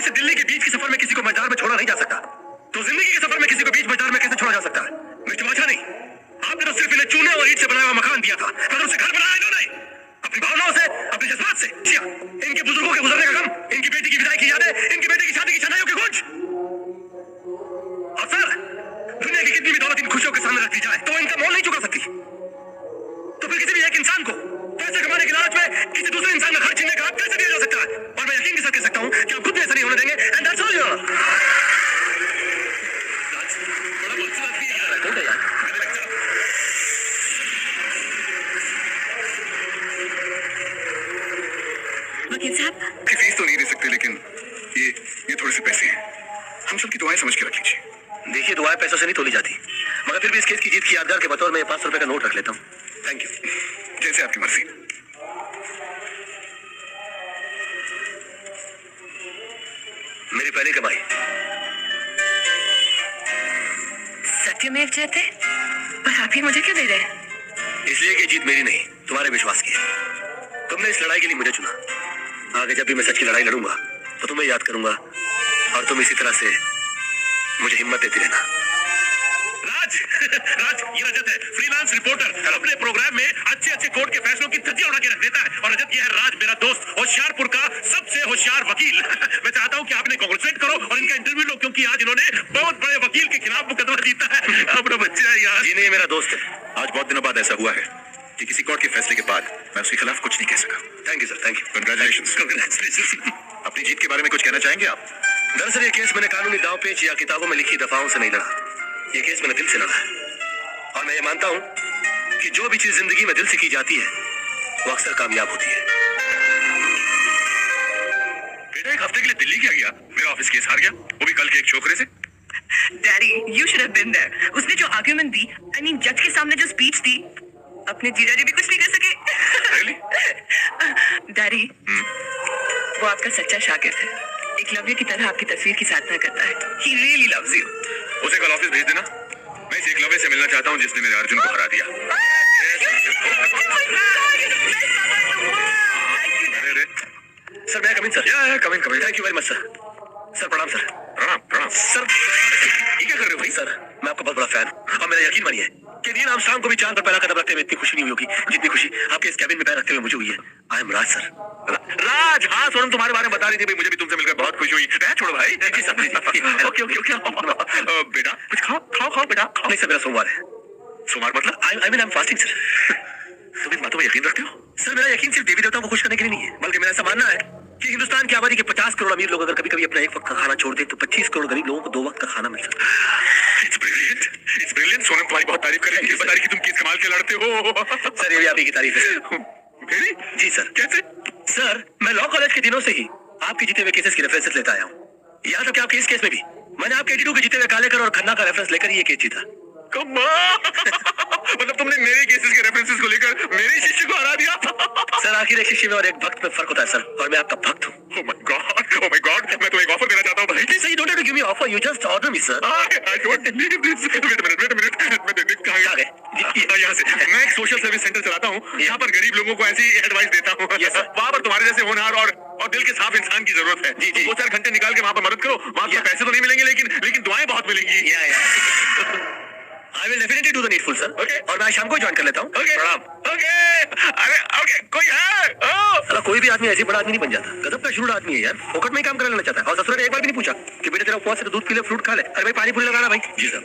से दिल्ली के बीच के सफर में किसी को मजार में छोड़ा नहीं जा सकता, तो जिंदगी के सफर में किसी को बीच बाजार में कैसे छोड़ा जा सकता है? मिस्टर बादशाह नहीं, आपने तो सिर्फ इन्हें चूने और ईंट से बनाया हुआ मकान दिया था, मगर उसे घर बनाया इन्होंने अपनी भावनाओं से, अपने जज्बात से। इनके बुजुर्गों के गुजरने का गम, इनकी बेटी की विदाई की यादें, इनकी बेटी की शादी की शनाइयों की गूंज। और सर, दुनिया की कितनी भी दौलत इन खुशियों के सामने रख दी जाए तो इनका मोल नहीं चुका सकती। तो फिर किसी भी एक इंसान को पैसे कमाने के लालच में किसी दूसरे इंसान का घर छीनने का हक कैसे दिया जा सकता है? और मैं यकीन के साथ कह सकता हूं कि आप खुद भी ऐसा नहीं होने देंगे। And that's all your. बड़ा बदसूरत भी है यार, यार। वकील साहब, फीस तो नहीं दे सकते, लेकिन ये थोड़े से पैसे हैं, हम सबकी दुआएं समझ के रख लीजिए। देखिए, दुआएं पैसों से नहीं तोली जाती, मगर फिर भी इस केस की जीत की यादगार के बतौर में 500 रुपए का नोट रख लेता हूँ। Thank you. जैसे आपकी मर्जी। मेरी पहली कमाई। सत्यमेव जयते, पर आप ही मुझे क्यों दे रहे हैं? इसलिए कि जीत मेरी नहीं, तुम्हारे विश्वास की है। तुमने इस लड़ाई के लिए मुझे चुना। आगे जब भी मैं सच की लड़ाई लड़ूंगा तो तुम्हें याद करूंगा, और तुम इसी तरह से मुझे हिम्मत देती रहना। राज, ये रजत है, फ्रीलांस रिपोर्टर। अपने प्रोग्राम में अच्छे कोर्ट के फैसलों की धज्जियां उड़ा के रख देता है। और रजत, ये है राज, मेरा दोस्त, होशियारपुर का सबसे होशियार वकील। मैं चाहता हूं कि आप इन्हें कांग्रेचुलेट करो और इनका इंटरव्यू लो, क्योंकि आज इन्होंने बहुत बड़े वकील के खिलाफ मुकदमा जीता है। अपना बच्चा है यार। जी नहीं, मेरा दोस्त है। आज बहुत दिनों बाद ऐसा हुआ है कि किसी कोर्ट के फैसले के बाद मैं उसके खिलाफ कुछ नहीं कह सका। Thank you sir, thank you. Congratulations. अपनी जीत के बारे में कुछ कहना चाहेंगे आप? दरअसल ये केस मैंने कानूनी दांव पेच या किताबों में लिखी दफाओं से नहीं लड़ा। ये केस मैंने दिल से लड़ा है, और मैं ये मानता हूं कि जो भी चीज जिंदगी में दिल से की जाती है वो अक्सर कामयाब होती है। बेटा, एक हफ्ते के लिए दिल्ली क्या गया? मेरा ऑफिस केस हार गया, वो भी कल के एक छोकरे से। Daddy, you should have been there. उसने जो आर्ग्यूमेंट दी, I mean जज के सामने जो स्पीच दी, अपने जीजाजी भी कुछ नहीं कर सके। Really? डैडी, वो आपका सच्चा शागिर्द है। एक लव्य की तरह आपकी तस्वीर की साधना करता है। He really loves you. उसे कल ऑफिस भेज देना। मैं इस एकलव्य से मिलना चाहता हूँ जिसने मेरे अर्जुन को हरा दिया। सर, मैं coming sir. Coming. Thank you very much sir. Sir प्रणाम सर। प्रणाम। सर, ये क्या कर रहे हो भाई? सर, मैं आपका बहुत बड़ा फैन हूँ, और मेरा यकीन मानिए कि नील आर्मस्ट्रांग को भी चांद पर पहला कदम रखते हुए इतनी खुशी नहीं हुई होगी जितनी खुशी आपके इस कैबिन में पैर रखते हुए मुझे हुई है। I am Raj sir. राज, हाँ, सोनम तुम्हारे बारे में बता रही थी भाई, मुझे भी तुमसे मिलकर बहुत खुशी हुई। छोड़ो भाई। जी सर, ओके। बेटा कुछ खाओ बेटा। नहीं सर, मेरा सोमवार है। सोमवार मतलब? I mean I am fasting sir. तुम इन बातों में यकीन रखते हो? सर, मेरा यकीन सिर्फ देवी देवताओं को खुश करने के लिए नहीं है, बल्कि मेरा ऐसा मानना है कि हिंदुस्तान की आबादी के 50 करोड़ अमीर लोग अगर कभी कभी अपना एक वक्त का खाना छोड़ दे तो 25 करोड़ गरीब लोगों को 2 वक्त का खाना मिल सकता है। It's brilliant. सोनम तुम्हारी बहुत तारीफ कर रही है, बता रही कि तुम किस कमाल के लड़ते हो। सर, ये भी आप ही की तारीफ है। मेरी? जी सर। कैसे? सर, मैं लॉ कॉलेज के दिनों से ही आपके जीते हुए केसेस की रेफरेंसेस लेता आया हूँ। यहाँ तक कि आपके इस केस में भी मैंने आपके 82 के जीते हुए कालेकर और खन्ना का रेफरेंस लेकर ये केस जीता। मतलब तुमने मेरे केसेस के रेफरेंसेस को लेकर मेरे शिष्य को हरा दिया। सर, आखिर एक शिष्य में और एक भक्त में फर्क होता है सर, और मैं आपका भक्त हूँ। Oh my God, मैं तुम्हें एक ऑफर देना चाहता हूँ भाई। Please, sir, you don't have to give me offer. You just order me, sir. I don't believe this. Wait a minute. मैं कहाँ गए? यहाँ से। मैं एक सोशल सर्विस सेंटर चलाता हूँ, यहाँ पर गरीब लोगों को ऐसी एडवाइस देता हूँ। Yes, sir. वहाँ पर तुम्हारे जैसे होनहार और दिल के साफ इंसान की जरूरत है। जी। 2-4 घंटे निकाल के वहाँ पर मदद करो। वहाँ पर पैसे तो नहीं मिलेंगे, लेकिन दुआएं बहुत मिलेंगी। I will definitely do the needful, sir. Okay. और मैं शाम को ज्वाइन कर लेता हूँ। प्रणाम। अरे कोई है? साला कोई भी आदमी ऐसे बड़ा आदमी नहीं बन जाता। गजब का शुरू आदमी है यार, फोकट में ही काम कर लेना चाहता है। और ससुर ने एक बार भी नहीं पूछा कि बेटे तेरा उपवास है तो दूध पी ले, फ्रूट खा ले। अरे भाई, पानी पूरी लगाना भाई। जी सर।